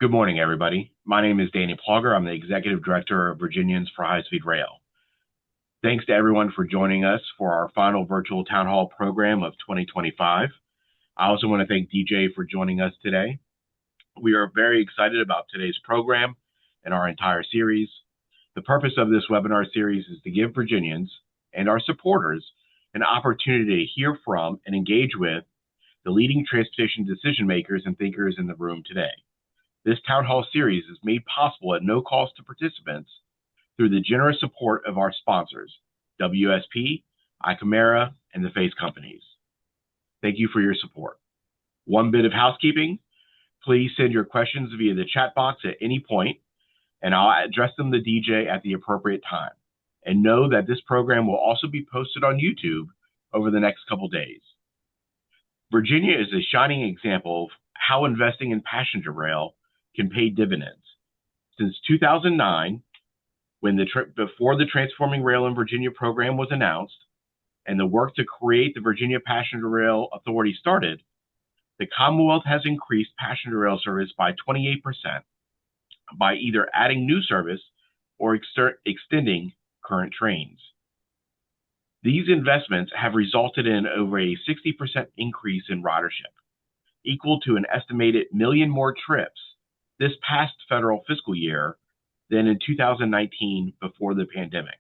Good morning, everybody. My name is Danny Plogger. I'm the Executive Director of Virginians for High-Speed Rail. Thanks to everyone for joining us for our final virtual town hall program of 2025. I also want to thank DJ for joining us today. We are very excited about today's program and our entire series. The purpose of this webinar series is to give Virginians and our supporters an opportunity to hear from and engage with the leading transportation decision makers and thinkers in the room today. This town hall series is made possible at no cost to participants through the generous support of our sponsors, WSP, Commuter, and the FACE companies. Thank you for your support. One bit of housekeeping, please send your questions via the chat box at any point, and I'll address them to DJ at the appropriate time. And know that this program will also be posted on YouTube over the next couple days. Virginia is a shining example of how investing in passenger rail can pay dividends. Since 2009, before the Transforming Rail in Virginia program was announced and the work to create the Virginia Passenger Rail Authority started, the Commonwealth has increased passenger rail service by 28% by either adding new service or extending current trains. These investments have resulted in over a 60% increase in ridership, equal to an estimated million more trips this past federal fiscal year than in 2019 before the pandemic.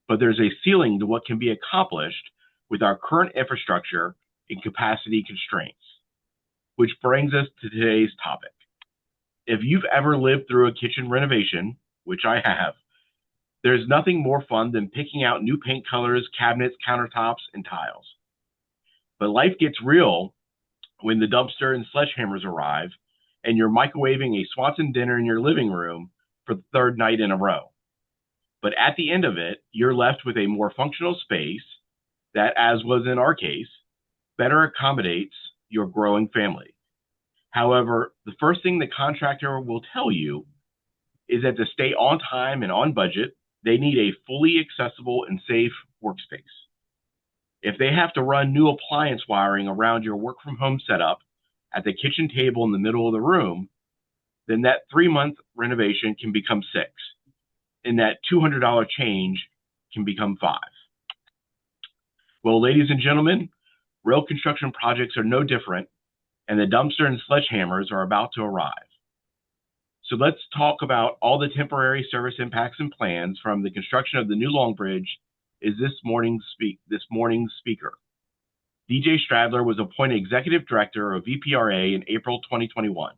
But there's a ceiling to what can be accomplished with our current infrastructure and capacity constraints, which brings us to today's topic. If you've ever lived through a kitchen renovation, which I have, there's nothing more fun than picking out new paint colors, cabinets, countertops, and tiles. But life gets real when the dumpster and sledgehammers arrive and you're microwaving a Swanson dinner in your living room for the third night in a row. But at the end of it, you're left with a more functional space that, as was in our case, better accommodates your growing family. However, the first thing the contractor will tell you is that to stay on time and on budget, they need a fully accessible and safe workspace. If they have to run new appliance wiring around your work from home setup at the kitchen table in the middle of the room, then that 3-month renovation can become 6, and that $200 change can become 5. Well, ladies and gentlemen, rail construction projects are no different, and the dumpster and sledgehammers are about to arrive. So let's talk about all the temporary service impacts and plans from the construction of the new Long Bridge is this morning's speaker. DJ Stadtler was appointed Executive Director of VPRA in April 2021.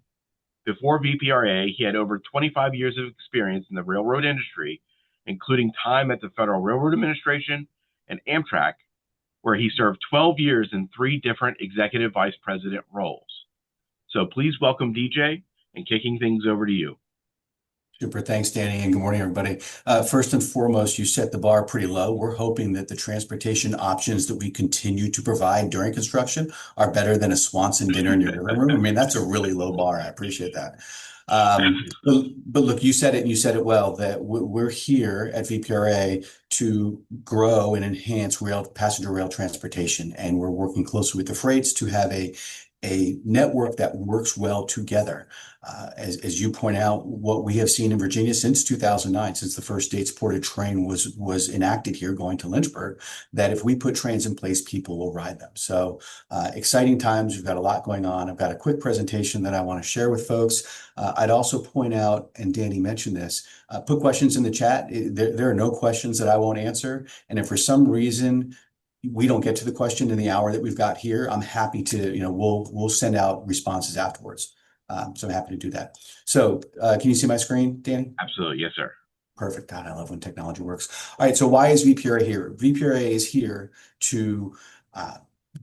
Before VPRA, he had over 25 years of experience in the railroad industry, including time at the Federal Railroad Administration and Amtrak, where he served 12 years in 3 different executive vice president roles. So please welcome DJ, and kicking things over to you. Super. Thanks, Danny, and good morning, everybody. First and foremost, you set the bar pretty low. We're hoping that the transportation options that we continue to provide during construction are better than a Swanson dinner in your living room. I mean, that's a really low bar. I appreciate that. But look, you said it, and you said it well, that we're here at VPRA to grow and enhance passenger rail transportation, and we're working closely with the freights to have a network that works well together. As you point out, what we have seen in Virginia since 2009, since the first state-supported train was enacted here going to Lynchburg, that if we put trains in place, people will ride them. So exciting times. We've got a lot going on. I've got a quick presentation that I want to share with folks. I'd also point out, and Danny mentioned this, put questions in the chat. There are no questions that I won't answer. And if for some reason we don't get to the question in the hour that we've got here, I'm happy to, we'll send out responses afterwards. So I'm happy to do that. So can you see my screen, Danny? Absolutely. Yes, sir. Perfect. God, I love when technology works. All right. So why is VPRA here? VPRA is here to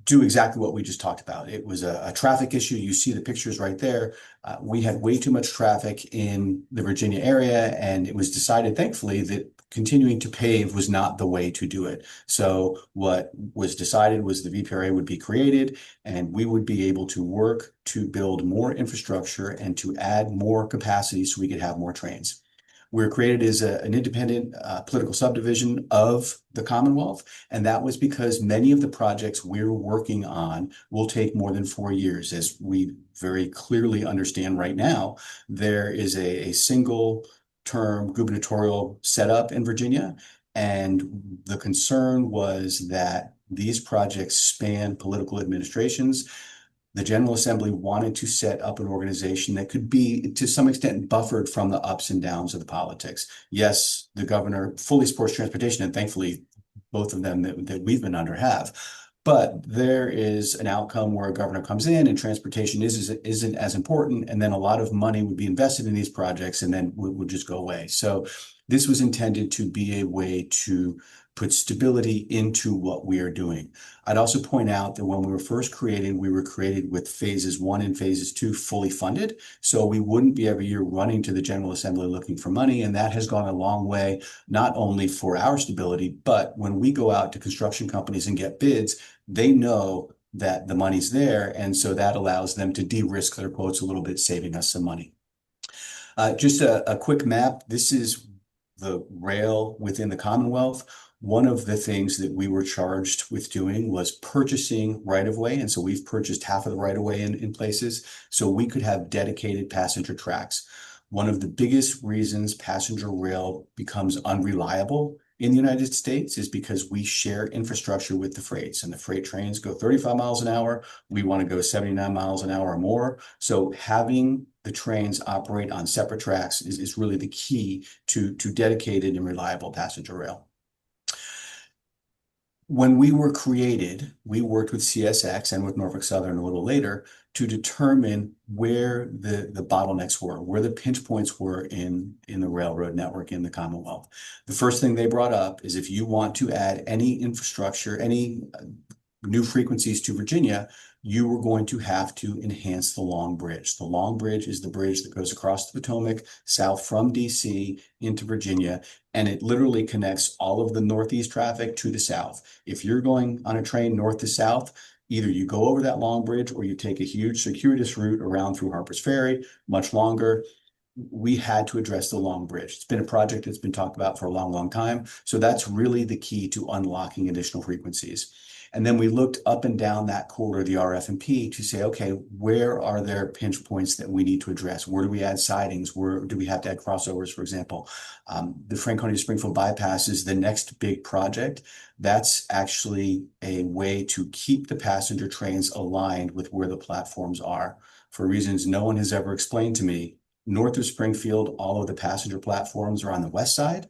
do exactly what we just talked about. It was a traffic issue. You see the pictures right there. We had way too much traffic in the Virginia area, and it was decided, thankfully, that continuing to pave was not the way to do it. So what was decided was the VPRA would be created, and we would be able to work to build more infrastructure and to add more capacity so we could have more trains. We're created as an independent political subdivision of the Commonwealth, and that was because many of the projects we're working on will take more than 4 years. As we very clearly understand right now, there is a single term gubernatorial setup in Virginia, and the concern was that these projects span political administrations. The General Assembly wanted to set up an organization that could be, to some extent, buffered from the ups and downs of the politics. Yes, the governor fully supports transportation, and thankfully, both of them that we've been under have. But there is an outcome where a governor comes in and transportation isn't as important, and then a lot of money would be invested in these projects and then would just go away. So this was intended to be a way to put stability into what we are doing. I'd also point out that when we were first created, we were created with phases 1 and phases 2 fully funded. So we wouldn't be every year running to the General Assembly looking for money. And that has gone a long way, not only for our stability, but when we go out to construction companies and get bids, they know that the money's there. And so that allows them to de-risk their quotes a little bit, saving us some money. Just a quick map. This is the rail within the Commonwealth. One of the things that we were charged with doing was purchasing right-of-way. And so we've purchased half of the right-of-way in places so we could have dedicated passenger tracks. One of the biggest reasons passenger rail becomes unreliable in the United States is because we share infrastructure with the freights, and the freight trains go 35 miles an hour. We want to go 79 miles an hour or more. So having the trains operate on separate tracks is really the key to dedicated and reliable passenger rail. When we were created, we worked with CSX and with Norfolk Southern a little later to determine where the bottlenecks were, where the pinch points were in the railroad network in the Commonwealth. The first thing they brought up is if you want to add any infrastructure, any new frequencies to Virginia, you were going to have to enhance the Long Bridge. The Long Bridge is the bridge that goes across the Potomac south from DC into Virginia, and it literally connects all of the Northeast traffic to the south. If you're going on a train north to south, either you go over that Long Bridge or you take a huge circuitous route around through Harper's Ferry, much longer. We had to address the Long Bridge. It's been a project that's been talked about for a long, long time. So that's really the key to unlocking additional frequencies. And then we looked up and down that corridor, the RF&P, to say, okay, where are there pinch points that we need to address? Where do we add sidings? Where do we have to add crossovers, for example? The Franconia to Springfield bypass is the next big project. That's actually a way to keep the passenger trains aligned with where the platforms are. For reasons no one has ever explained to me, north of Springfield, all of the passenger platforms are on the west side.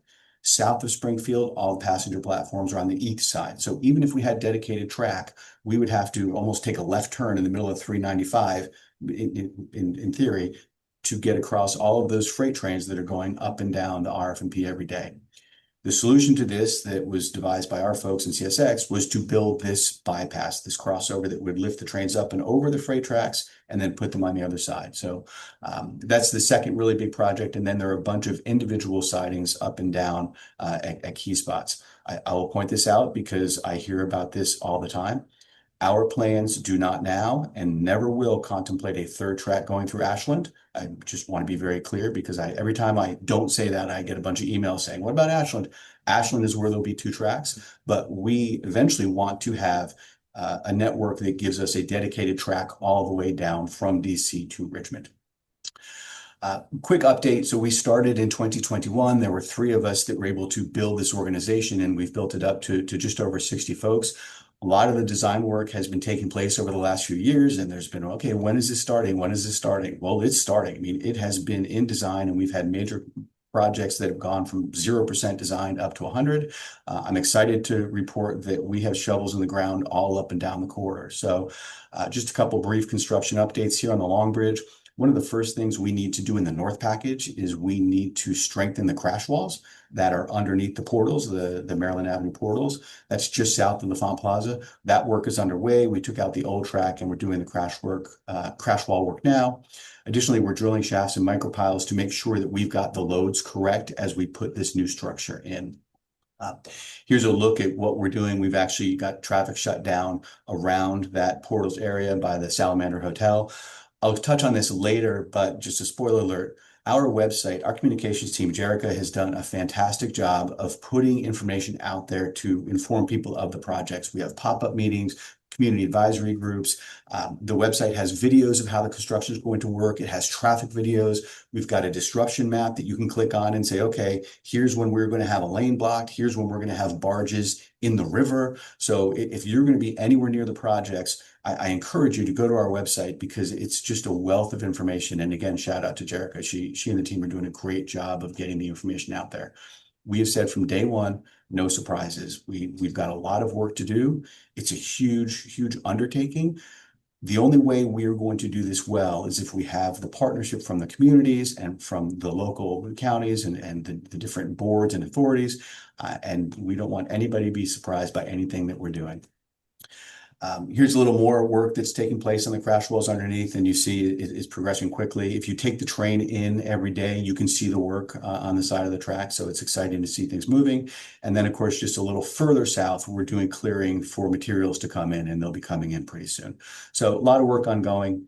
South of Springfield, all passenger platforms are on the east side. So even if we had dedicated track, we would have to almost take a left turn in the middle of 395 in theory to get across all of those freight trains that are going up and down the RF&P every day. The solution to this that was devised by our folks in CSX was to build this bypass, this crossover that would lift the trains up and over the freight tracks and then put them on the other side. So that's the second really big project. And then there are a bunch of individual sidings up and down at key spots. I will point this out because I hear about this all the time. Our plans do not now and never will contemplate a third track going through Ashland. I just want to be very clear because every time I don't say that, I get a bunch of emails saying, what about Ashland? Ashland is where there'll be 2 tracks, but we eventually want to have a network that gives us a dedicated track all the way down from DC to Richmond. Quick update. So we started in 2021. There were 3 of us that were able to build this organization, and we've built it up to just over 60 folks. A lot of the design work has been taking place over the last few years, and there's been, okay, when is this starting? When is this starting? Well, it's starting. I mean, it has been in design, and we've had major projects that have gone from 0% design up to 100. I'm excited to report that we have shovels in the ground all up and down the corridor. So just a couple brief construction updates here on the Long Bridge. One of the first things we need to do in the north package is we need to strengthen the crash walls that are underneath the portals, the Maryland Avenue portals. That's just south of the Font Plaza. That work is underway. We took out the old track and we're doing the crash wall work now. Additionally, we're drilling shafts and micropiles to make sure that we've got the loads correct as we put this new structure in. Here's a look at what we're doing. We've actually got traffic shut down around that portals area by the Salamander Hotel. I'll touch on this later, but just a spoiler alert, Our website, our communications team, Jerica, has done a fantastic job of putting information out there to inform people of the projects. We have pop-up meetings, community advisory groups. The website has videos of how the construction is going to work. It has traffic videos. We've got a disruption map that you can click on and say, okay, here's when we're going to have a lane blocked. Here's when we're going to have barges in the river. So if you're going to be anywhere near the projects, I encourage you to go to our website because it's just a wealth of information. And again, shout out to Jerica. She and the team are doing a great job of getting the information out there. We have said from day one, no surprises. We've got a lot of work to do. It's a huge undertaking. The only way we are going to do this well is if we have the partnership from the communities and from the local counties and the different boards and authorities. And we don't want anybody to be surprised by anything that we're doing. Here's a little more work that's taking place on the crash walls underneath, and you see it's progressing quickly. If you take the train in every day, you can see the work on the side of the track, so it's exciting to see things moving. And then, of course, just a little further south, we're doing clearing for materials to come in, and they'll be coming in pretty soon. So a lot of work ongoing.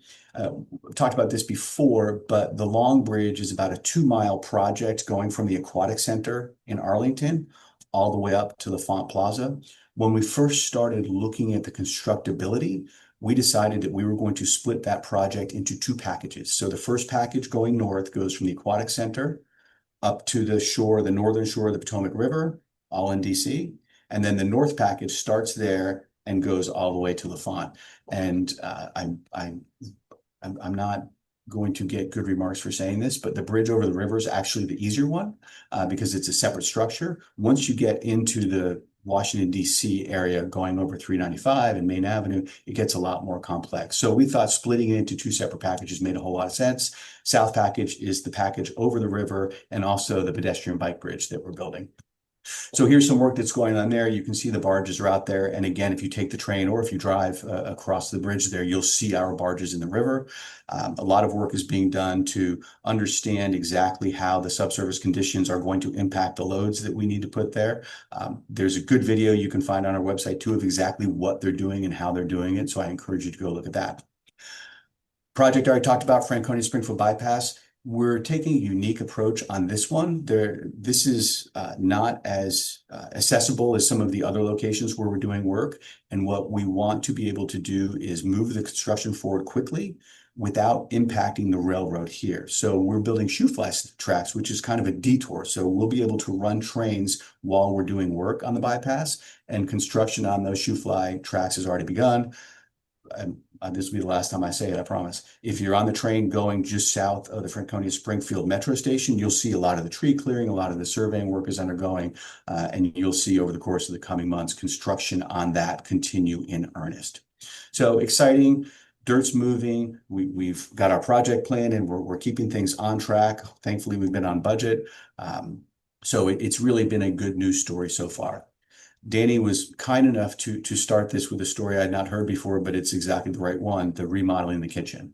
We've talked about this before, but the Long Bridge is about a 2-mile project going from the Aquatic Center in Arlington all the way up to the Font Plaza. When we first started looking at the constructability, we decided that we were going to split that project into 2 packages. So the first package going north goes from the Aquatic Center up to the shore, the northern shore of the Potomac River, all in DC. And then the north package starts there and goes all the way to the Font. And I'm not going to get good remarks for saying this, but the bridge over the river is actually the easier one because it's a separate structure. Once you get into the Washington, D.C. area going over 395 and Main Avenue, it gets a lot more complex. So we thought splitting it into 2 separate packages made a whole lot of sense. South package is the package over the river and also the pedestrian bike bridge that we're building. So here's some work that's going on there. You can see the barges are out there. And again, if you take the train or if you drive across the bridge there, you'll see our barges in the river. A lot of work is being done to understand exactly how the subsurface conditions are going to impact the loads that we need to put there. There's a good video you can find on our website too of exactly what they're doing and how they're doing it. So I encourage you to go look at that. Project I already talked about, Franconia Springfield Bypass. We're taking a unique approach on this one. This is not as accessible as some of the other locations where we're doing work. And what we want to be able to do is move the construction forward quickly without impacting the railroad here. So we're building shoe fly tracks, which is kind of a detour. So we'll be able to run trains while we're doing work on the bypass, and construction on those shoe fly tracks has already begun. This will be the last time I say it, I promise. If you're on the train going just south of the Franconia Springfield Metro Station, you'll see a lot of the tree clearing, a lot of the surveying work is undergoing, and you'll see over the course of the coming months, construction on that continue in earnest. So exciting, dirt's moving. We've got our project plan and we're keeping things on track. Thankfully, we've been on budget. So it's really been a good news story so far. Danny was kind enough to start this with a story I'd not heard before, but it's exactly the right one, the remodeling the kitchen.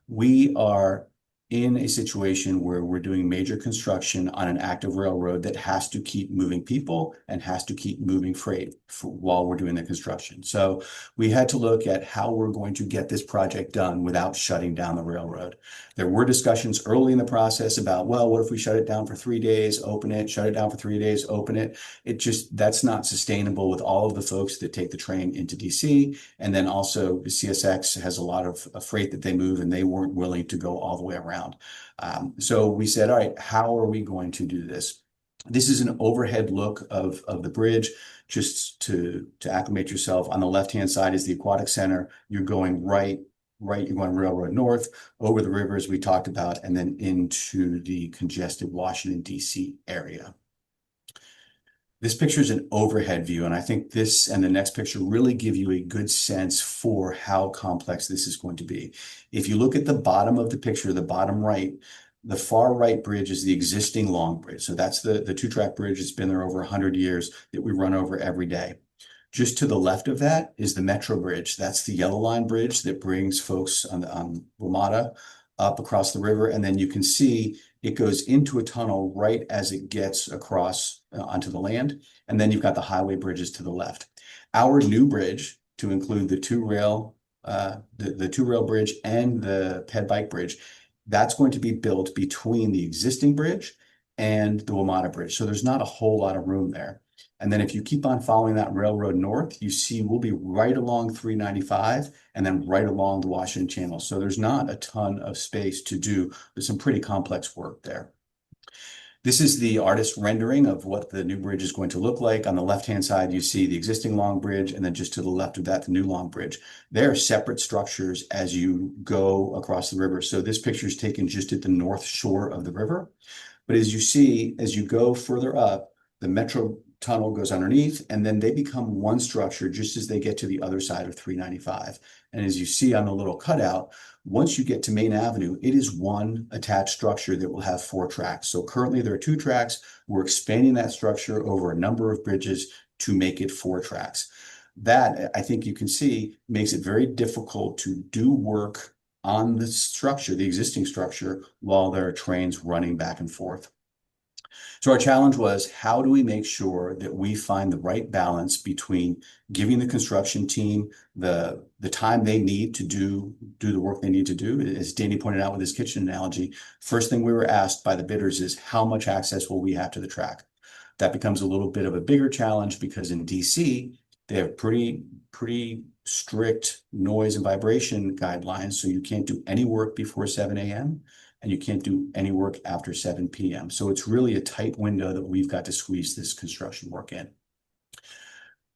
We are in a situation where we're doing major construction on an active railroad that has to keep moving people and has to keep moving freight while we're doing the construction. So we had to look at how we're going to get this project done without shutting down the railroad. There were discussions early in the process about, well, what if we shut it down for 3 days, open it, shut it down for 3 days, open it. That's not sustainable with all of the folks that take the train into DC. And then also the CSX has a lot of freight that they move and they weren't willing to go all the way around. So we said, all right, how are we going to do this? This is an overhead look of the bridge, just to acclimate yourself. On the left-hand side is the Aquatic Center. You're going right, you're going Railroad North, over the rivers we talked about, and then into the congested Washington, D.C. area. This picture is an overhead view, and I think this and the next picture really give you a good sense for how complex this is going to be. If you look at the bottom of the picture, the bottom right, the far right bridge is the existing Long Bridge. So that's the 2-track bridge that's been there over 100 years that we run over every day. Just to the left of that is the Metro Bridge. That's the Yellow Line bridge that brings folks on Ramada up across the river. And then you can see it goes into a tunnel right as it gets across onto the land. And then you've got the highway bridges to the left. Our new bridge, to include the 2-rail bridge and the ped bike bridge, That's going to be built between the existing bridge and the WMATA Bridge. So there's not a whole lot of room there. And then if you keep on following that railroad north, you see we'll be right along 395 and then right along the Washington Channel. So there's not a ton of space to do. There's some pretty complex work there. This is the artist rendering of what the new bridge is going to look like. On the left-hand side, you see the existing long bridge, and then just to the left of that, the new long bridge. They are separate structures as you go across the river. So this picture is taken just at the north shore of the river. But as you see, as you go further up, the metro tunnel goes underneath, and then they become one structure just as they get to the other side of 395. And as you see on the little cutout, once you get to Main Avenue, it is one attached structure that will have 4 tracks. So currently there are 2 tracks. We're expanding that structure over a number of bridges to make it 4 tracks. That, I think you can see, makes it very difficult to do work on the structure, the existing structure, while there are trains running back and forth. So our challenge was, how do we make sure that we find the right balance between giving the construction team the time they need to do the work they need to do? As Danny pointed out with his kitchen analogy, first thing we were asked by the bidders is, how much access will we have to the track? That becomes a little bit of a bigger challenge because in DC, they have pretty strict noise and vibration guidelines. So you can't do any work before 7 a.m. and you can't do any work after 7 p.m. So it's really a tight window that we've got to squeeze this construction work in.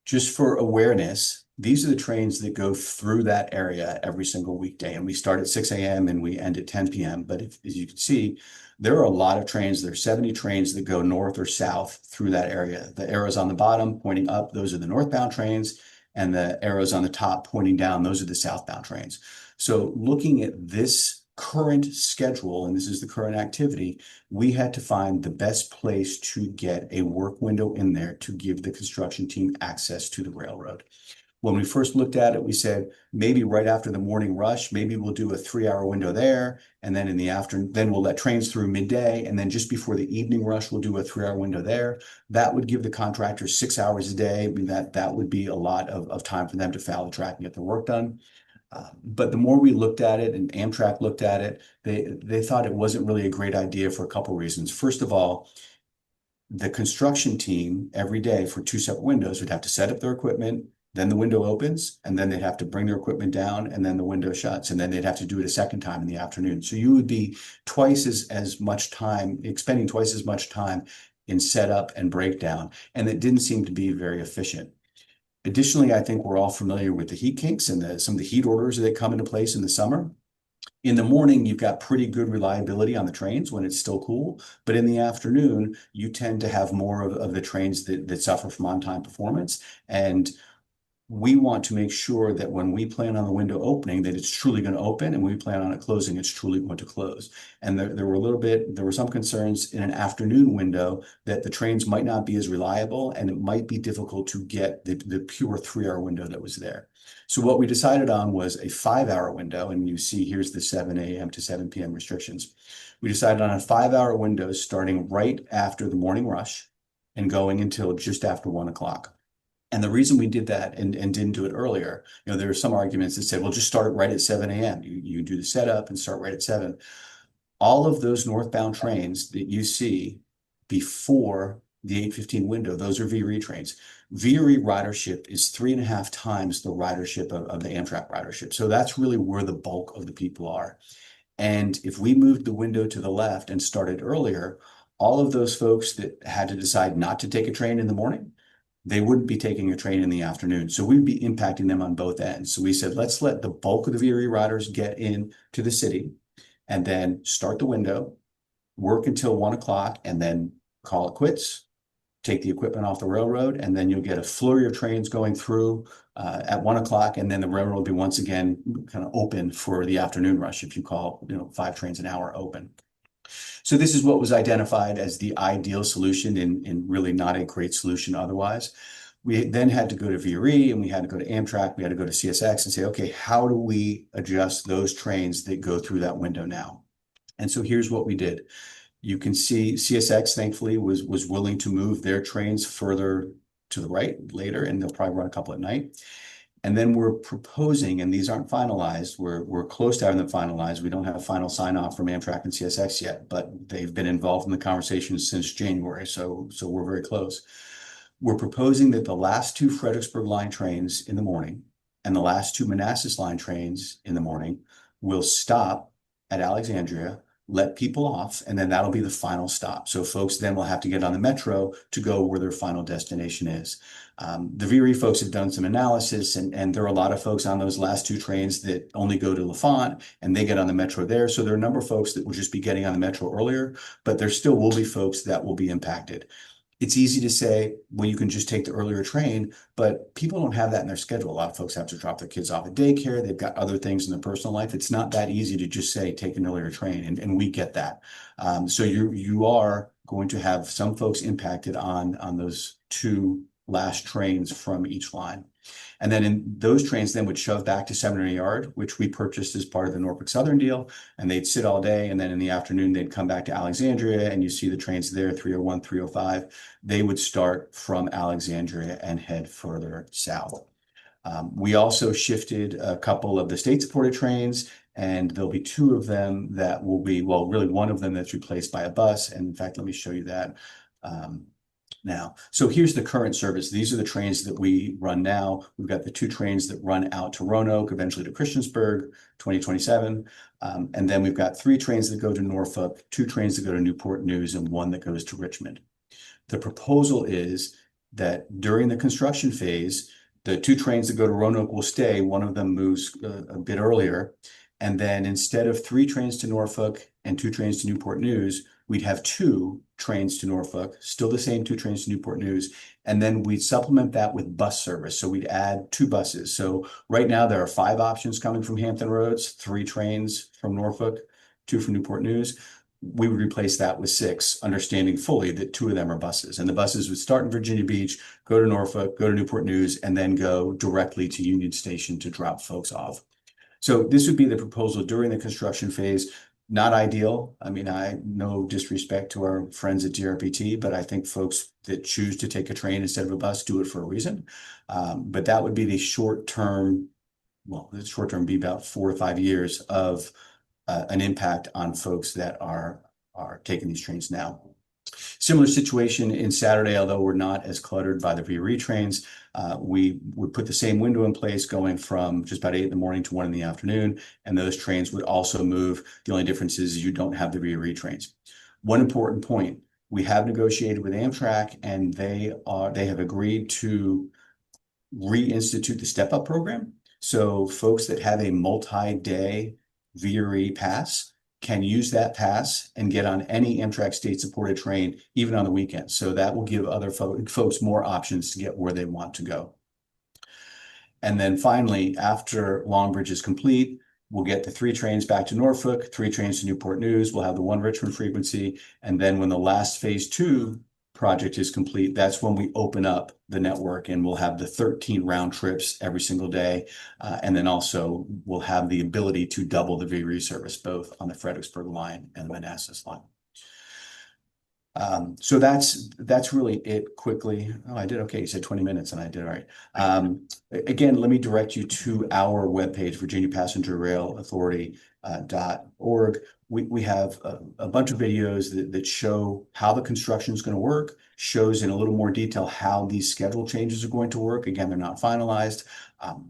Just for awareness, these are the trains that go through that area every single weekday. And we start at 6 a.m. and we end at 10 p.m. But as you can see, there are a lot of trains. There are 70 trains that go north or south through that area. The arrows on the bottom pointing up, those are the northbound trains. And the arrows on the top pointing down, those are the southbound trains. So looking at this current schedule, and this is the current activity, we had to find the best place to get a work window in there to give the construction team access to the railroad. When we first looked at it, we said maybe right after the morning rush, maybe we'll do a 3-hour window there, and then in the afternoon, then we'll let trains through midday, and then just before the evening rush, we'll do a 3-hour window there. That would give the contractors 6 hours a day. I mean, that would be a lot of time for them to foul the track and get the work done. But the more we looked at it and Amtrak looked at it, they thought it wasn't really a great idea for a couple of reasons. First of all, the construction team every day for 2 separate windows would have to set up their equipment, then the window opens, and then they'd have to bring their equipment down, and then the window shuts, and then they'd have to do it a second time in the afternoon. So you would be twice as much time, expending twice as much time in setup and breakdown, and it didn't seem to be very efficient. Additionally, I think we're all familiar with the heat kinks and some of the heat orders that come into place in the summer. In the morning, you've got pretty good reliability on the trains when it's still cool, but in the afternoon, you tend to have more of the trains that suffer from on-time performance. And we want to make sure that when we plan on the window opening, that it's truly going to open, and when we plan on it closing, it's truly going to close. And there were some concerns in an afternoon window that the trains might not be as reliable, and it might be difficult to get the pure 3-hour window that was there. So what we decided on was a 5-hour window, and you see here's the 7 a.m. to 7 p.m. restrictions. We decided on a 5-hour window starting right after the morning rush and going until just after 1 o'clock. And the reason we did that and didn't do it earlier, there were some arguments that said, well, just start right at 7 a.m. You do the setup and start right at 7. All of those northbound trains that you see before the 8:15 window, those are VRE trains. VRE ridership is 3.5 times the ridership of the Amtrak ridership. So that's really where the bulk of the people are. And if we moved the window to the left and started earlier, all of those folks that had to decide not to take a train in the morning, they wouldn't be taking a train in the afternoon. So we'd be impacting them on both ends. So we said, let's let the bulk of the VRE riders get in to the city and then start the window, work until 1 o'clock, and then call it quits, take the equipment off the railroad, and then you'll get a flurry of trains going through at 1 o'clock, and then the railroad will be once again kind of open for the afternoon rush, if you call 5 trains an hour open. So this is what was identified as the ideal solution and really not a great solution otherwise. We then had to go to VRE, and we had to go to Amtrak, we had to go to CSX and say, okay, how do we adjust those trains that go through that window now? And so here's what we did. You can see CSX, thankfully, was willing to move their trains further to the right later, and they'll probably run a couple at night. And then we're proposing, and these aren't finalized, we're close to having them finalized. We don't have a final sign off from Amtrak and CSX yet, but they've been involved in the conversation since January. So we're very close. We're proposing that the last two Fredericksburg line trains in the morning and the last two Manassas line trains in the morning will stop at Alexandria, let people off, and then that'll be the final stop. So folks then will have to get on the metro to go where their final destination is. The VRE folks have done some analysis, and there are a lot of folks on those last two trains that only go to L'Enfant, and they get on the metro there. So there are a number of folks that will just be getting on the metro earlier, but there still will be folks that will be impacted. It's easy to say, well, you can just take the earlier train, but people don't have that in their schedule. A lot of folks have to drop their kids off at daycare. They've got other things in their personal life. It's not that easy to just say, take an earlier train, and we get that. So you are going to have some folks impacted on those two last trains from each line. And then in those trains then would shove back to Seminary Yard, which we purchased as part of the Norfolk Southern deal, and they'd sit all day. And then in the afternoon, they'd come back to Alexandria, and you see the trains there, 301, 305. They would start from Alexandria and head further south. We also shifted a couple of the state-supported trains, and there'll be two of them that will be, well, really one of them that's replaced by a bus. And in fact, let me show you that. Now, so here's the current service. These are the trains that we run now. We've got the two trains that run out to Roanoke, eventually to Christiansburg, 2027. And then we've got three trains that go to Norfolk, two trains that go to Newport News, and one that goes to Richmond. The proposal is that during the construction phase, the two trains that go to Roanoke will stay. One of them moves a bit earlier. And then instead of three trains to Norfolk and two trains to Newport News, we'd have two trains to Norfolk, still the same two trains to Newport News, and then we'd supplement that with bus service. So we'd add two buses. So right now there are 5 options coming from Hampton Roads, 3 trains from Norfolk, 2 from Newport News. We would replace that with 6, understanding fully that 2 of them are buses. And the buses would start in Virginia Beach, go to Norfolk, go to Newport News, and then go directly to Union Station to drop folks off. So this would be the proposal during the construction phase. Not ideal. I mean, I no disrespect to our friends at DRPT, but I think folks that choose to take a train instead of a bus do it for a reason. But that would be the short term, well, the short term be about 4 or 5 years of an impact on folks that are taking these trains now. Similar situation in Saturday, although we're not as cluttered by the VRE trains. We would put the same window in place going from just about 8 in the morning to 1 in the afternoon, and those trains would also move. The only difference is you don't have the VRE trains. One important point, we have negotiated with Amtrak, and they have agreed to reinstitute the step-up program. So folks that have a multi-day VRE pass can use that pass and get on any Amtrak state-supported train, even on the weekend. So that will give other folks more options to get where they want to go. And then finally, after Long Bridge is complete, we'll get the 3 trains back to Norfolk, 3 trains to Newport News. We'll have the 1 Richmond frequency. And then when the last phase 2 project is complete, that's when we open up the network, and we'll have the 13 round trips every single day. And then also we'll have the ability to double the VRE service, both on the Fredericksburg line and the Manassas line. So that's really it quickly. Oh, I did okay. You said 20 minutes and I did all right. Again, let me direct you to our webpage, Virginia Passenger Rail Authority.org. We have a bunch of videos that show how the construction is going to work, shows in a little more detail how these schedule changes are going to work. Again, they're not finalized.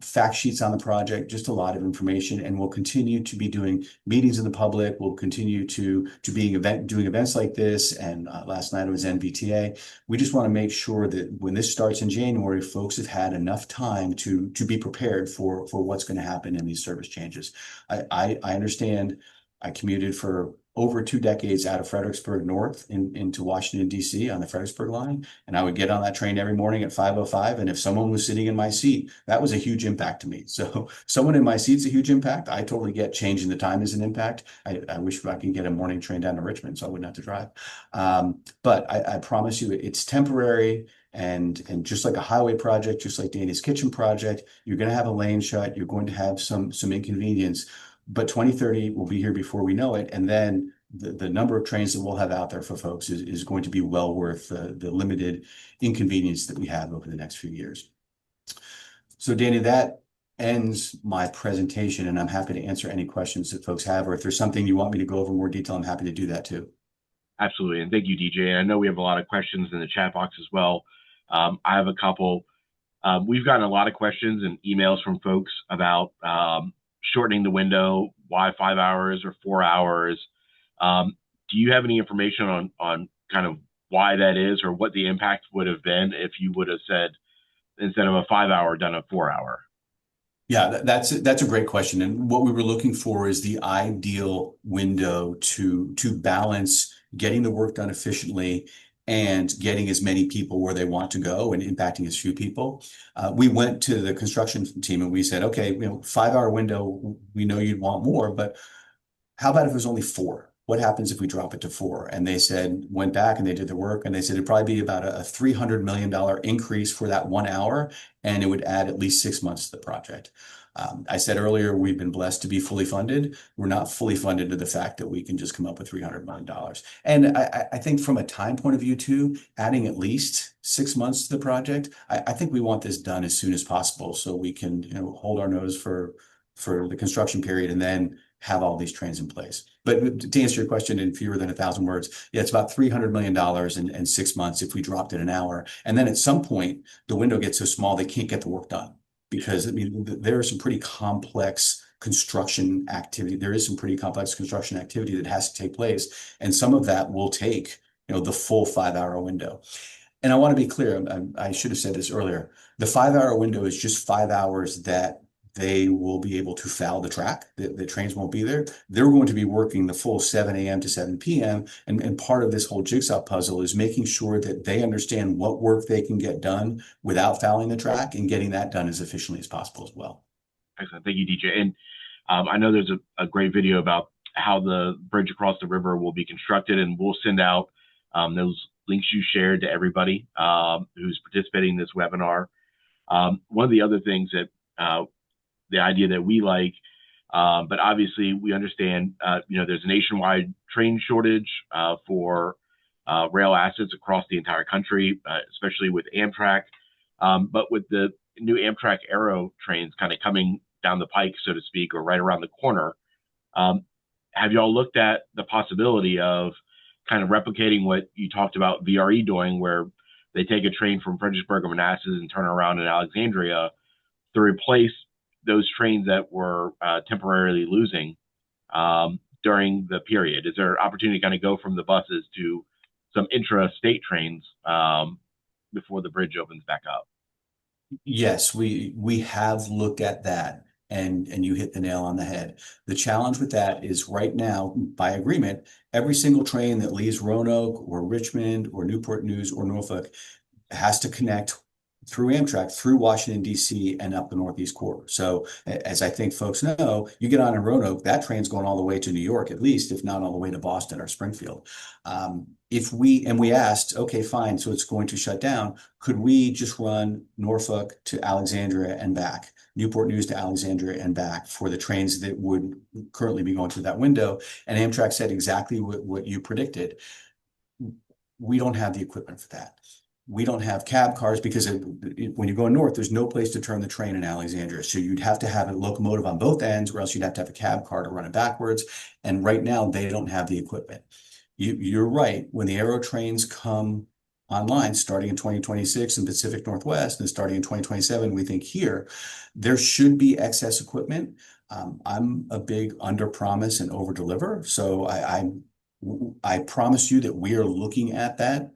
Fact sheets on the project, just a lot of information, and we'll continue to be doing meetings in the public. We'll continue to doing events like this, and last night it was NVTA. We just want to make sure that when this starts in January, folks have had enough time to be prepared for what's going to happen in these service changes. I understand. I commuted for over 2 decades out of Fredericksburg North into Washington, D.C. on the Fredericksburg line. And I would get on that train every morning at 5:05. And if someone was sitting in my seat, that was a huge impact to me. So someone in my seat's a huge impact. I totally get changing the time is an impact. I wish I could get a morning train down to Richmond so I wouldn't have to drive. But I promise you it's temporary. And just like a highway project, just like Danny's Kitchen project, you're going to have a lane shut. You're going to have some inconvenience. But 2030 will be here before we know it. And then the number of trains that we'll have out there for folks is going to be well worth the limited inconvenience that we have over the next few years. So Danny, that ends my presentation, and I'm happy to answer any questions that folks have, or if there's something you want me to go over in more detail, I'm happy to do that too. Absolutely. And thank you, DJ. I know we have a lot of questions in the chat box as well. I have a couple. We've gotten a lot of questions and emails from folks about shortening the window, why 5 hours or 4 hours. Do you have any information on kind of why that is, or what the impact would have been if you would have said instead of a 5 hour, done a 4 hour? Yeah, that's a great question. And what we were looking for is the ideal window to balance getting the work done efficiently and getting as many people where they want to go and impacting as few people. We went to the construction team and we said, okay, 5 hour window, we know you'd want more, but how about if it was only four? What happens if we drop it to four? And they said, went back and they did the work and they said it'd probably be about a $300 million increase for that 1 hour, and it would add at least 6 months to the project. I said earlier, we've been blessed to be fully funded. We're not fully funded to the fact that we can just come up with $300 million. And I think from a time point of view too, adding at least 6 months to the project, I think we want this done as soon as possible so we can hold our nose for the construction period and then have all these trains in place. But to answer your question in fewer than 1,000 words, yeah, it's about $300 million in 6 months if we dropped it an hour. And then at some point, the window gets so small they can't get the work done because I mean there are some pretty complex construction activity. There is some pretty complex construction activity that has to take place, and some of that will take the full 5 hour window. And I want to be clear, I should have said this earlier. The 5 hour window is just 5 hours that they will be able to foul the track. The trains won't be there. They're going to be working the full 7 a.m. to 7 p.m. And part of this whole jigsaw puzzle is making sure that they understand what work they can get done without fouling the track and getting that done as efficiently as possible as well. Excellent. Thank you, DJ. And I know there's a great video about how the bridge across the river will be constructed, and we'll send out those links you shared to everybody who's participating in this webinar. One of the other things that the idea that we like, but obviously we understand, there's a nationwide train shortage for rail assets across the entire country, especially with Amtrak. But with the new Amtrak Aero trains kind of coming down the pike, so to speak, or right around the corner, have y'all looked at the possibility of kind of replicating what you talked about VRE doing, where they take a train from Fredericksburg or Manassas and turn around in Alexandria to replace those trains that were temporarily losing during the period? Is there opportunity to kind of go from the buses to some intra-state trains before the bridge opens back up? Yes, we have looked at that, and you hit the nail on the head. The challenge with that is right now, by agreement, every single train that leaves Roanoke or Richmond or Newport News or Norfolk has to connect through Amtrak, through Washington, D.C., and up the Northeast Corridor. So as I think folks know, you get on in Roanoke, that train's going all the way to New York, at least, if not all the way to Boston or Springfield. We asked, okay, fine, so it's going to shut down. Could we just run Norfolk to Alexandria and back, Newport News to Alexandria and back for the trains that would currently be going through that window? And Amtrak said exactly what you predicted. We don't have the equipment for that. We don't have cab cars because when you go north, there's no place to turn the train in Alexandria. So you'd have to have a locomotive on both ends, or else you'd have to have a cab car to run it backwards. And right now, they don't have the equipment. You're right. When the Aero trains come online, starting in 2026 in Pacific Northwest and starting in 2027, we think here, there should be excess equipment. I'm a big under promise and over deliver. So I promise you that we are looking at that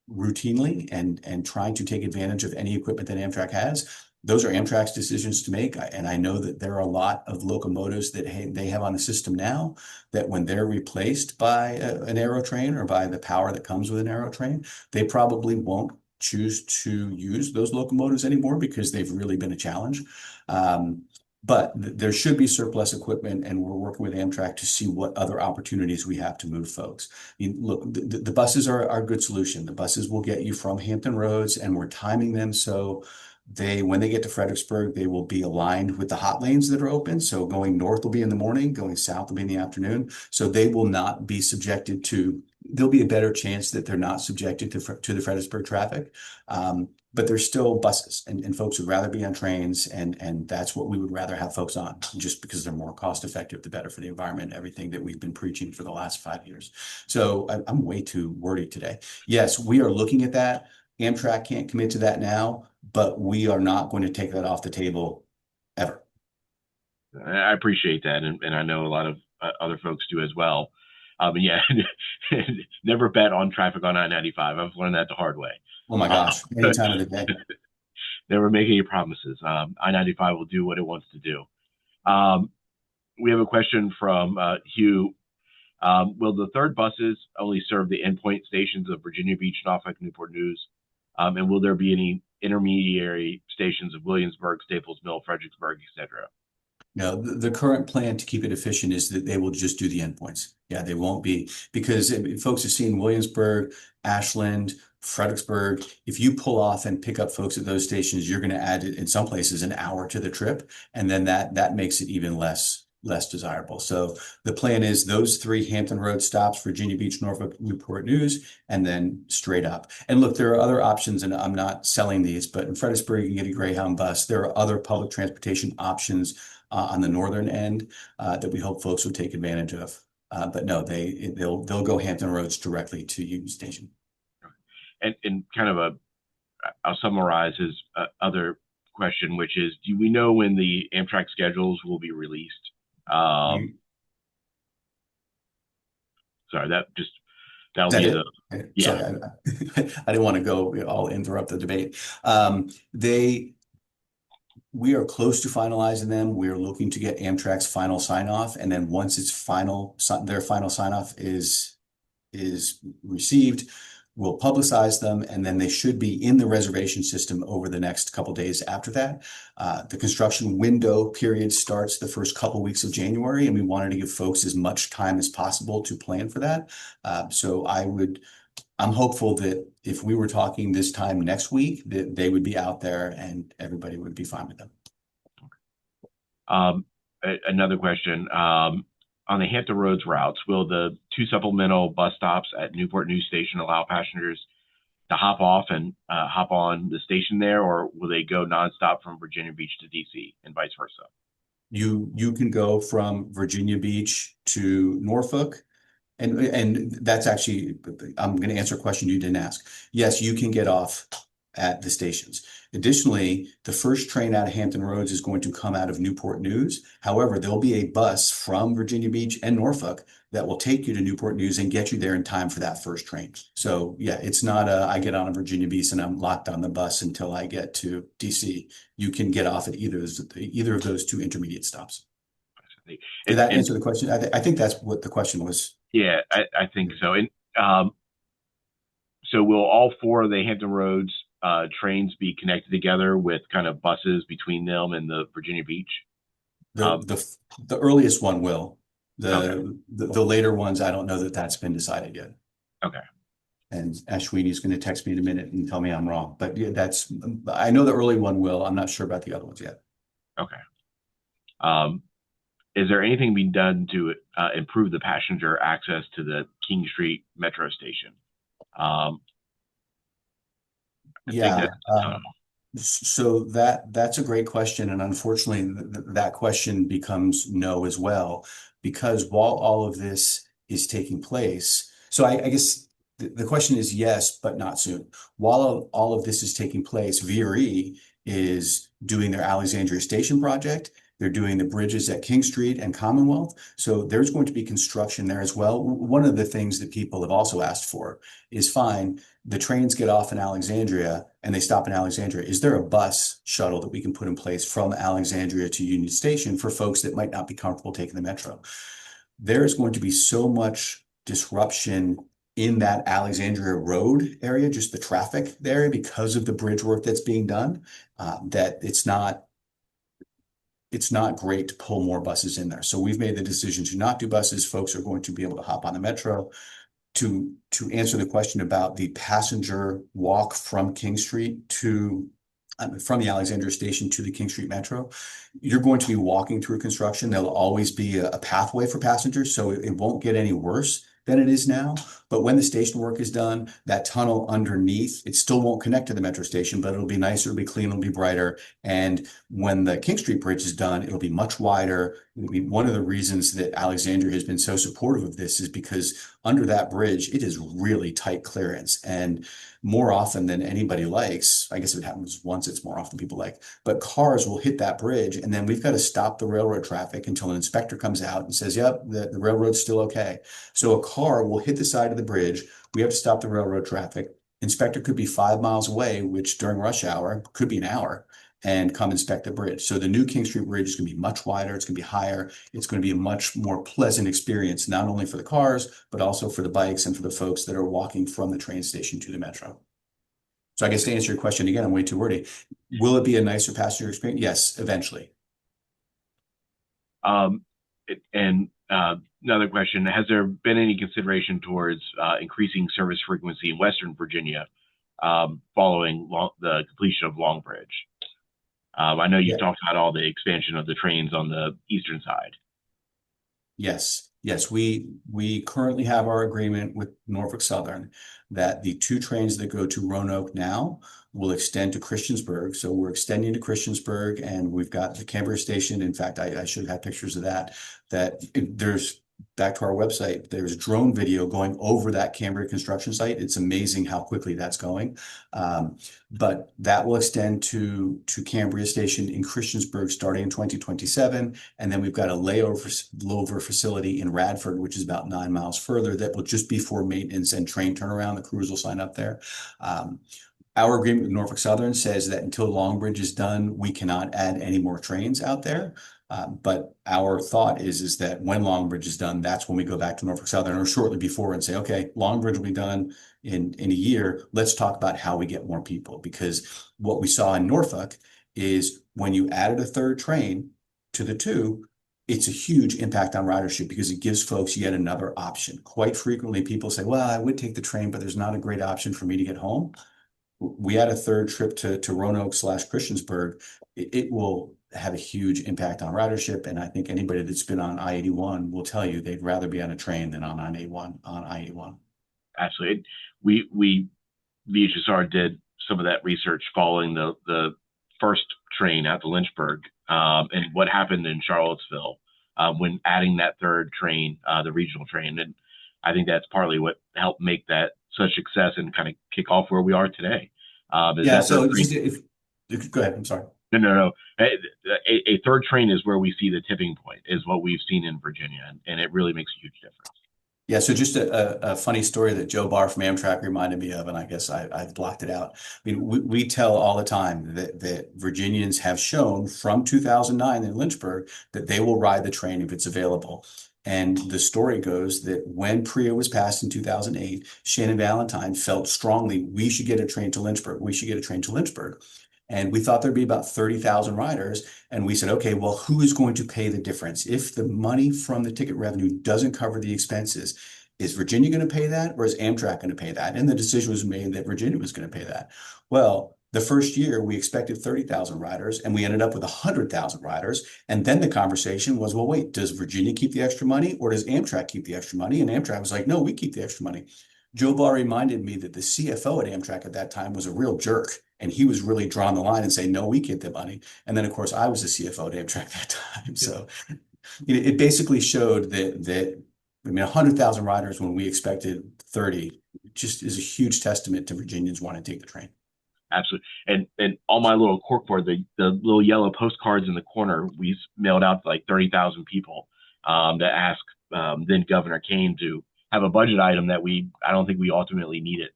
routinely and trying to take advantage of any equipment that Amtrak has. Those are Amtrak's decisions to make. And I know that there are a lot of locomotives that they have on the system now that when they're replaced by an Aero train or by the power that comes with an Aero train, they probably won't choose to use those locomotives anymore because they've really been a challenge. But there should be surplus equipment, and we're working with Amtrak to see what other opportunities we have to move folks. Look, the buses are a good solution. The buses will get you from Hampton Roads, and we're timing them so when they get to Fredericksburg, they will be aligned with the hot lanes that are open. So going north will be in the morning, going south will be in the afternoon. So they will not be subjected to, there'll be a better chance that they're not subjected to the Fredericksburg traffic. but there's still buses, and folks would rather be on trains, and that's what we would rather have folks on, just because they're more cost effective, the better for the environment, everything that we've been preaching for the last 5 years. So I'm way too wordy today. Yes, we are looking at that. Amtrak can't commit to that now, but we are not going to take that off the table ever. I appreciate that, and I know a lot of other folks do as well. But yeah, never bet on traffic on I-95. I've learned that the hard way. Oh my gosh, any time of the day. Never make any promises. I-95 will do what it wants to do. We have a question from Hugh. Will the third buses only serve the endpoint stations of Virginia Beach, Norfolk, Newport News? And will there be any intermediary stations of Williamsburg, Staples Mill, Fredericksburg, etc.? No, the current plan to keep it efficient is that they will just do the endpoints. Yeah, they won't be, because folks have seen Williamsburg, Ashland, Fredericksburg. If you pull off and pick up folks at those stations, you're going to add, in some places, an hour to the trip, and then that makes it even less desirable. So the plan is those three Hampton Road stops: Virginia Beach, Norfolk, Newport News, and then straight up. And look, there are other options, and I'm not selling these, but in Fredericksburg, you can get a Greyhound bus. There are other public transportation options on the northern end that we hope folks would take advantage of. But no, they'll go Hampton Roads directly to Union Station. And kind of I'll summarize his other question, which is, do we know when the Amtrak schedules will be released? Sorry, that'll be the, yeah. Sorry, I didn't want to go, I'll interrupt the debate. We are close to finalizing them. We are looking to get Amtrak's final sign off. And then once it's their final sign off is received, we'll publicize them, and then they should be in the reservation system over the next couple of days after that. The construction window period starts the first couple weeks of January, and we wanted to give folks as much time as possible to plan for that. So I'm hopeful that if we were talking this time next week, that they would be out there and everybody would be fine with them. Another question. On the Hampton Roads routes, will the two supplemental bus stops at Newport News Station allow passengers to hop off and hop on the station there, or will they go nonstop from Virginia Beach to DC and vice versa? You can go from Virginia Beach to Norfolk. And that's actually, I'm going to answer a question you didn't ask. Yes, you can get off at the stations. Additionally, the first train out of Hampton Roads is going to come out of Newport News. However, there'll be a bus from Virginia Beach and Norfolk that will take you to Newport News and get you there in time for that first train. So yeah, it's not I get on a Virginia Beach and I'm locked on the bus until I get to DC. You can get off at either of those two intermediate stops. Did that answer the question? I think that's what the question was. Yeah, I think so. And so will all four of the Hampton Roads trains be connected together with kind of buses between them and the Virginia Beach? The earliest one will. The later ones, I don't know that that's been decided yet. Okay. And Ashwini's going to text me in a minute and tell me I'm wrong. But yeah, I know the early one will. I'm not sure about the other ones yet. Okay. Is there anything being done to improve the passenger access to the King Street Metro station? So that's a great question. And unfortunately, that question becomes no as well, because while all of this is taking place, so I guess the question is yes, but not soon. While all of this is taking place, VPRA is doing their Alexandria station project. They're doing the bridges at King Street and Commonwealth. So there's going to be construction there as well. One of the things that people have also asked for is, fine, the trains get off in Alexandria and they stop in Alexandria. Is there a bus shuttle that we can put in place from Alexandria to Union Station for folks that might not be comfortable taking the metro? There is going to be so much disruption in that Alexandria Road area, just the traffic there, because of the bridge work that's being done, that it's not great to pull more buses in there. So we've made the decision to not do buses. Folks are going to be able to hop on the metro. To answer the question about the passenger walk from King Street from the Alexandria station to the King Street Metro, you're going to be walking through construction. There'll always be a pathway for passengers, so it won't get any worse than it is now. But when the station work is done, that tunnel underneath, it still won't connect to the metro station, but it'll be nicer, it'll be clean, it'll be brighter. And when the King Street Bridge is done, it'll be much wider. I mean, one of the reasons that Alexandria has been so supportive of this is because under that bridge, it is really tight clearance. And more often than anybody likes, I guess if it happens once, it's more often people like, but cars will hit that bridge, and then we've got to stop the railroad traffic until an inspector comes out and says, yep, the railroad's still okay. So a car will hit the side of the bridge. We have to stop the railroad traffic. Inspector could be 5 miles away, which during rush hour could be an hour, and come inspect the bridge. So the new King Street Bridge is going to be much wider. It's going to be higher. It's going to be a much more pleasant experience, not only for the cars, but also for the bikes and for the folks that are walking from the train station to the metro. So I guess to answer your question again, I'm way too wordy. Will it be a nicer passenger experience? Yes, eventually. Um, and another question: has there been any consideration towards increasing service frequency in Western Virginia following the completion of Long Bridge? I know you've talked about all the expansion of the trains on the eastern side. Yes, yes. We currently have our agreement with Norfolk Southern that the 2 trains that go to Roanoke now will extend to Christiansburg. So we're extending to Christiansburg, and we've got the Cambria station. In fact, I should have had pictures of that. There's, back to our website, there's drone video going over that Cambria construction site. It's amazing how quickly that's going. But that will extend to Cambria Station in Christiansburg starting in 2027. And then we've got a layover facility in Radford, which is about 9 miles further, that will just be for maintenance and train turnaround. The crews will sign up there. Our agreement with Norfolk Southern says that until Long Bridge is done, we cannot add any more trains out there. But our thought is that when Long Bridge is done, that's when we go back to Norfolk Southern or shortly before and say, okay, Long Bridge will be done in a year. Let's talk about how we get more people, because what we saw in Norfolk is when you added a 3rd train to the 2, it's a huge impact on ridership because it gives folks yet another option. Quite frequently, people say, well, I would take the train, but there's not a great option for me to get home. We had a 3rd trip to Roanoke/Christiansburg. It will have a huge impact on ridership. And I think anybody that's been on I-81 will tell you they'd rather be on a train than on I-81. Absolutely. We VHSR did some of that research following the first train out to Lynchburg and what happened in Charlottesville when adding that 3rd train, the regional train. And I think that's partly what helped make that such success and kind of kick off where we are today. Yeah. So go ahead. I'm sorry. No. A 3rd train is where we see the tipping point, is what we've seen in Virginia, and it really makes a huge difference. Yeah, so just a funny story that Joe Barr from Amtrak reminded me of, and I guess I've blocked it out. I mean, we tell all the time that Virginians have shown from 2009 in Lynchburg that they will ride the train if it's available. And the story goes that when PREA was passed in 2008, Shannon Valentine felt strongly we should get a train to Lynchburg. We should get a train to Lynchburg. And we thought there'd be about 30,000 riders. And we said, okay, well, who is going to pay the difference? If the money from the ticket revenue doesn't cover the expenses, is Virginia going to pay that, or is Amtrak going to pay that? And the decision was made that Virginia was going to pay that. Well, the first year we expected 30,000 riders, and we ended up with 100,000 riders. And then the conversation was, well, wait, does Virginia keep the extra money, or does Amtrak keep the extra money? And Amtrak was like, no, we keep the extra money. Joe Barr reminded me that the CFO at Amtrak at that time was a real jerk. And he was really drawing the line and saying, no, we get the money. And then, of course, I was the CFO at Amtrak that time. So it basically showed that I mean, 100,000 riders when we expected 30 just is a huge testament to Virginians wanting to take the train. Absolutely. And on my little corkboard, the little yellow postcards in the corner, we mailed out to like 30,000 people that asked then Governor Kane to have a budget item that I don't think we ultimately needed.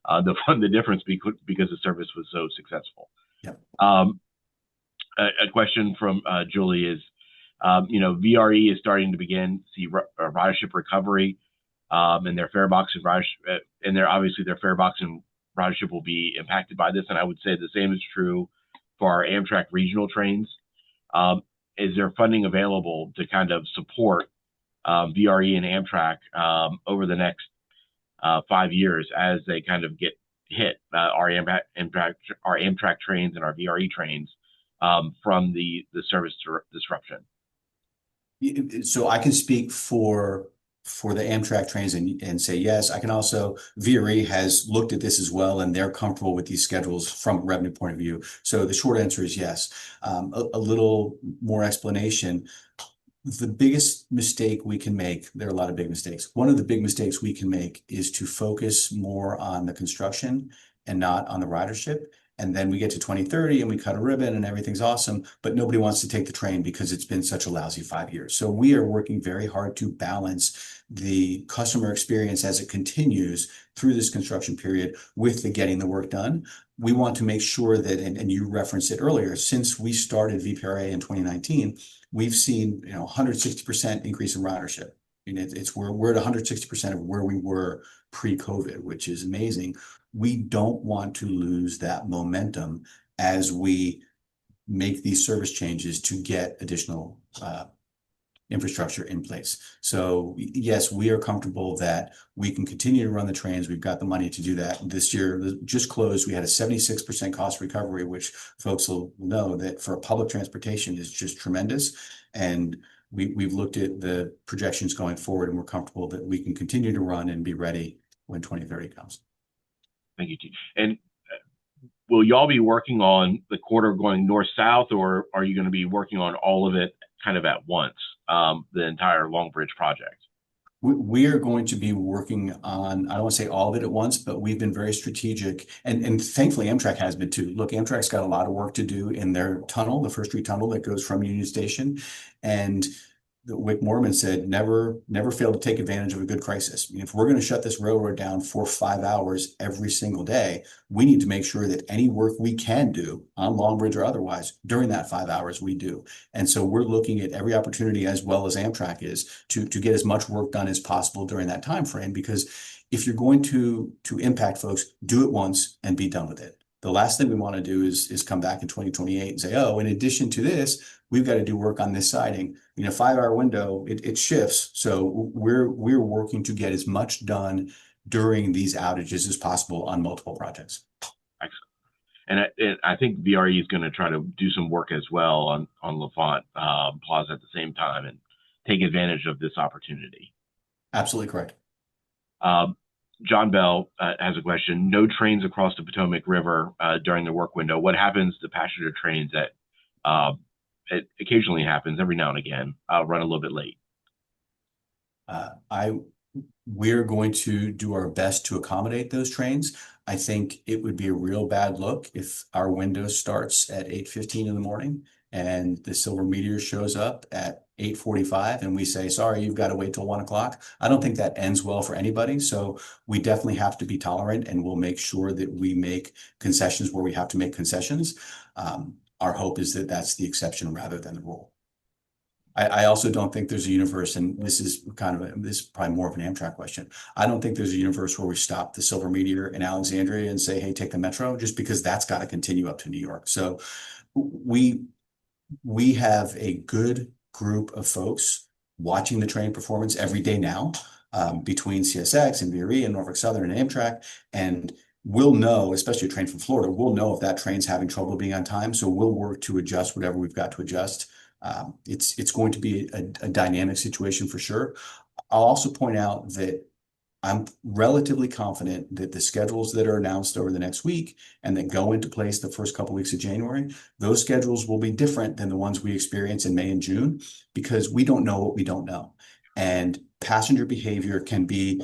The difference because the service was so successful. Yep. A question from Julie is, VRE is starting to begin to see ridership recovery, and their fare box and ridership, and obviously their fare box and ridership will be impacted by this. And I would say the same is true for our Amtrak regional trains. Is there funding available to kind of support VRE and Amtrak over the next 5 years as they kind of get hit, our Amtrak trains and our VRE trains from the service disruption? So I can speak for for the Amtrak trains and say yes. I can also, VRE has looked at this as well, and they're comfortable with these schedules from a revenue point of view. So the short answer is yes. A little more explanation. The biggest mistake we can make, there are a lot of big mistakes. One of the big mistakes we can make is to focus more on the construction and not on the ridership. And then we get to 2030 and we cut a ribbon and everything's awesome, but nobody wants to take the train because it's been such a lousy 5 years. So we are working very hard to balance the customer experience as it continues through this construction period with the getting the work done. We want to make sure that, and you referenced it earlier, since we started VPRA in 2019, we've seen 160% increase in ridership. I mean, we're at 160% of where we were pre-COVID, which is amazing. We don't want to lose that momentum as we make these service changes to get additional infrastructure in place. So yes, we are comfortable that we can continue to run the trains. We've got the money to do that. This year just closed, we had a 76% cost recovery, which folks will know that for public transportation is just tremendous. And we've looked at the projections going forward, and we're comfortable that we can continue to run and be ready when 2030 comes. Thank you, Chief. And will y'all be working on the corridor going north-south, or are you going to be working on all of it kind of at once, the entire Long Bridge project? We are going to be working on, I don't want to say all of it at once, but we've been very strategic. And thankfully, Amtrak has been too. Look, Amtrak's got a lot of work to do in their tunnel, the First Street tunnel that goes from Union Station. And Wick Moorman said, never fail to take advantage of a good crisis. I mean, if we're going to shut this railroad down for 5 hours every single day, we need to make sure that any work we can do on Long Bridge or otherwise during that 5 hours we do. And so we're looking at every opportunity, as well as Amtrak is, to get as much work done as possible during that time frame. Because if you're going to impact folks, do it once and be done with it. The last thing we want to do is come back in 2028 and say, oh, in addition to this, we've got to do work on this siding. 5-hour window, it shifts. So we're working to get as much done during these outages as possible on multiple projects. Excellent. And I think VRE is going to try to do some work as well on L'Enfant Plaza at the same time and take advantage of this opportunity. Absolutely correct. John Bell has a question. No trains across the Potomac River during the work window. What happens to passenger trains that it occasionally happens every now and again, run a little bit late? We're going to do our best to accommodate those trains. I think it would be a real bad look if our window starts at 8:15 in the morning and the Silver Meteor shows up at 8:45 and we say, sorry, you've got to wait till 1 o'clock. I don't think that ends well for anybody. So we definitely have to be tolerant, and we'll make sure that we make concessions where we have to make concessions. Our hope is that that's the exception rather than the rule. I also don't think there's a universe, and this is probably more of an Amtrak question. I don't think there's a universe where we stop the Silver Meteor in Alexandria and say, hey, take the Metro, just because that's got to continue up to New York. So we have a good group of folks watching the train performance every day now, between CSX and VRE and Norfolk Southern and Amtrak, and we'll know, especially a train from Florida, we'll know if that train's having trouble being on time. So we'll work to adjust whatever we've got to adjust. It's going to be a dynamic situation for sure. I'll also point out that I'm relatively confident that the schedules that are announced over the next week and that go into place the first couple of weeks of January, those schedules will be different than the ones we experience in May and June, because we don't know what we don't know. And passenger behavior can be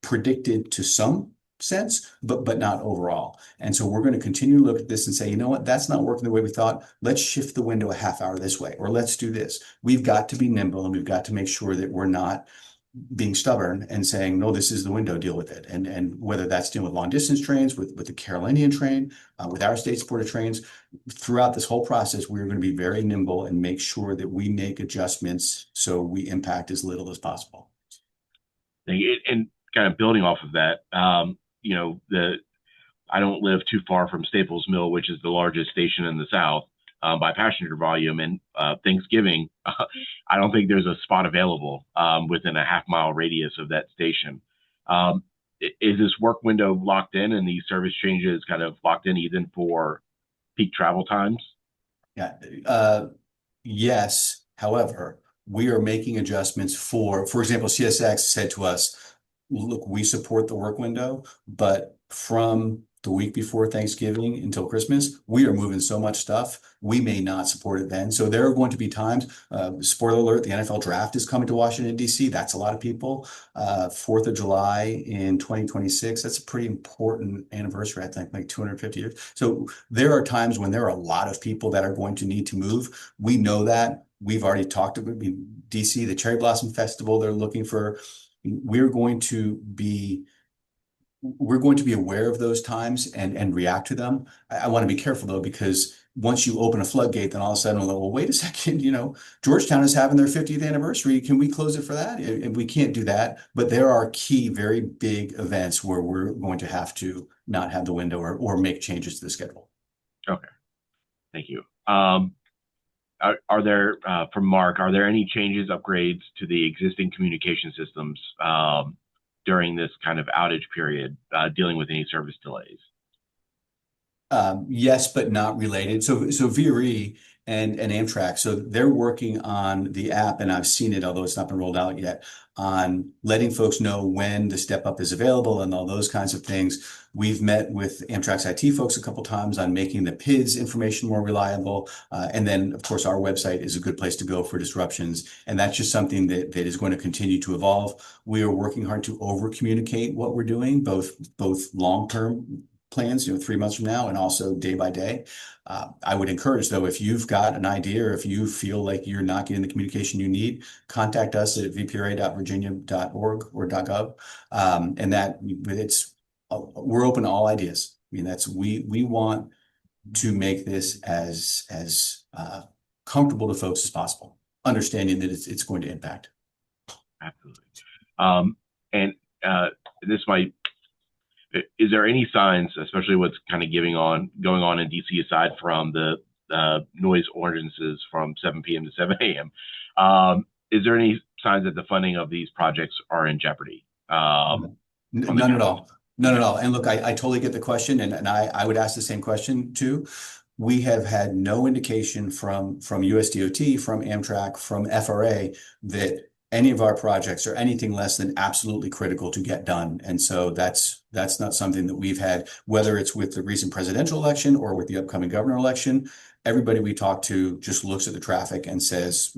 predicted to some sense, but not overall. And so we're going to continue to look at this and say, you know what, that's not working the way we thought. Let's shift the window a half hour this way, or let's do this. We've got to be nimble, and we've got to make sure that we're not being stubborn and saying, no, this is the window, deal with it. And whether that's dealing with long distance trains, with the Carolinian train, with our state supported trains, throughout this whole process, we're going to be very nimble and make sure that we make adjustments so we impact as little as possible. And kind of building off of that, I don't live too far from Staples Mill, which is the largest station in the South by passenger volume. And Thanksgiving, I don't think there's a spot available within a half-mile radius of that station. Is this work window locked in, and these service changes kind of locked in even for peak travel times? Yeah. Yes. However, we are making adjustments for example, CSX said to us, look, we support the work window, but from the week before Thanksgiving until Christmas, we are moving so much stuff, we may not support it then. So there are going to be times, spoiler alert, the NFL draft is coming to Washington, D.C. That's a lot of people. 4th of July in 2026, that's a pretty important anniversary, I think, like 250 years. So there are times when there are a lot of people that are going to need to move. We know that. We've already talked about DC, the Cherry Blossom Festival, they're looking for, we're going to be aware of those times and react to them. I want to be careful though, because once you open a floodgate, then all of a sudden, well, wait a second, Georgetown is having their 50th anniversary. Can we close it for that? And we can't do that. But there are key, very big events where we're going to have to not have the window or make changes to the schedule. Okay, thank you. Are there, from Mark, are there any changes, upgrades to the existing communication systems during this kind of outage period, dealing with any service delays? Yes, but not related. So VRE and Amtrak, so they're working on the app, and I've seen it, although it's not been rolled out yet, on letting folks know when the step up is available and all those kinds of things. We've met with Amtrak's IT folks a couple times on making the PIDS information more reliable. And then, of course, our website is a good place to go for disruptions. And that's just something that is going to continue to evolve. We are working hard to over communicate what we're doing, both long-term plans, 3 months from now, and also day by day. I would encourage, though, if you've got an idea or if you feel like you're not getting the communication you need, contact us at vpra.virginia.org or .gov. And that we're open to all ideas. I mean, we want to make this as comfortable to folks as possible, understanding that it's going to impact. Absolutely. And this might. Is there any signs, especially what's kind of going on in DC, aside from the noise ordinances from 7 p.m. to 7 a.m.? Is there any signs that the funding of these projects are in jeopardy? None at all. None at all. And look, I totally get the question, and I would ask the same question too. We have had no indication from USDOT, from Amtrak, from FRA that any of our projects are anything less than absolutely critical to get done. And so that's not something that we've had, whether it's with the recent presidential election or with the upcoming governor election. Everybody we talk to just looks at the traffic and says,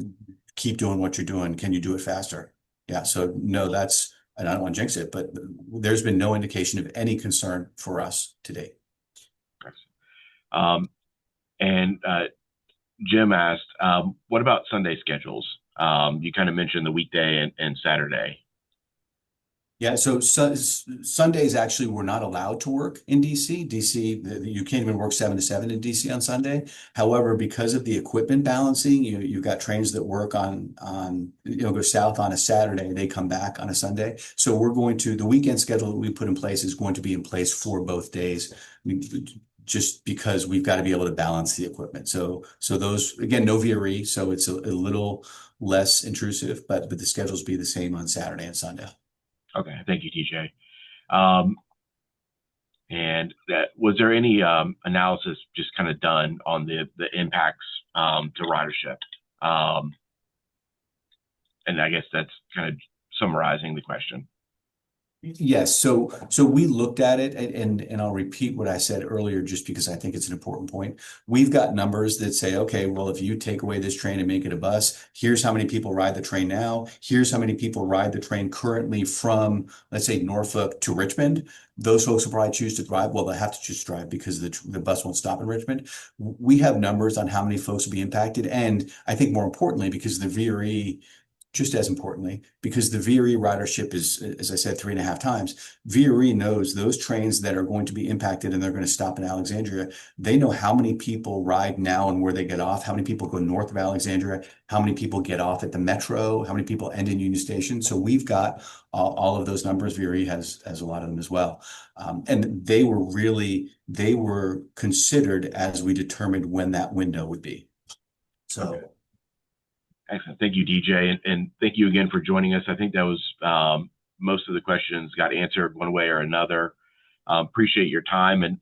keep doing what you're doing. Can you do it faster? Yeah. So no, and I don't want to jinx it, but there's been no indication of any concern for us to date. And Jim asked, what about Sunday schedules? You kind of mentioned the weekday and Saturday. Yeah, so Sundays actually we're not allowed to work in DC. You can't even work 7 to 7 in DC on Sunday. However, because of the equipment balancing, you've got trains that work on go south on a Saturday, they come back on a Sunday. So the weekend schedule that we put in place is going to be in place for both days, just because we've got to be able to balance the equipment. So those, again, no VRE, so it's a little less intrusive, but the schedules be the same on Saturday and Sunday. Okay, thank you, TJ. And was there any analysis just kind of done on the impacts to ridership? And I guess that's kind of summarizing the question. Yes, so we looked at it, and I'll repeat what I said earlier just because I think it's an important point. We've got numbers that say, okay, well, if you take away this train and make it a bus, here's how many people ride the train now. Here's how many people ride the train currently from, let's say, Norfolk to Richmond. Those folks will probably choose to drive. Well, they have to choose to drive because the bus won't stop in Richmond. We have numbers on how many folks will be impacted. And I think more importantly, because the VRE, just as importantly, because the VRE ridership is, as I said, 3.5 times, VRE knows those trains that are going to be impacted and they're going to stop in Alexandria. They know how many people ride now and where they get off, how many people go north of Alexandria, how many people get off at the Metro, how many people end in Union Station. So we've got all of those numbers. VRE has a lot of them as well. And they were considered as we determined when that window would be. So. Okay. Excellent. Thank you, DJ. And thank you again for joining us. I think that was most of the questions got answered one way or another. Appreciate your time. And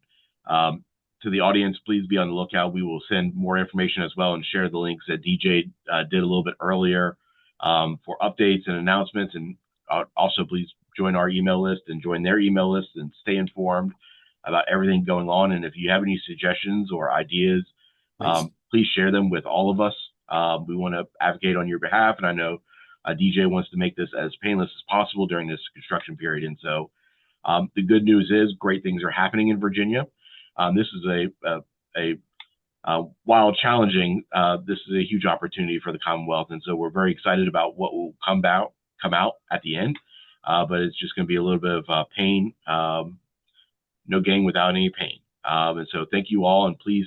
to the audience, please be on the lookout. We will send more information as well and share the links that DJ did a little bit earlier for updates and announcements. And also, please join our email list and join their email list and stay informed about everything going on. And if you have any suggestions or ideas, please share them with all of us. We want to advocate on your behalf. And I know DJ wants to make this as painless as possible during this construction period. And so the good news is great things are happening in Virginia. This is while challenging, this is a huge opportunity for the Commonwealth. And so we're very excited about what will come out at the end. But it's just going to be a little bit of pain. No gain without any pain. And so thank you all, and please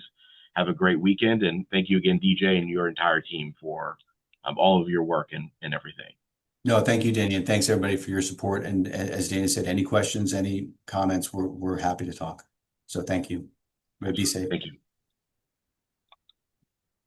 have a great weekend. And thank you again, DJ, and your entire team for all of your work and everything. No, thank you, Danny, and thanks everybody for your support. And as Danny said, any questions, any comments, we're happy to talk. So thank you. Be safe. Thank you.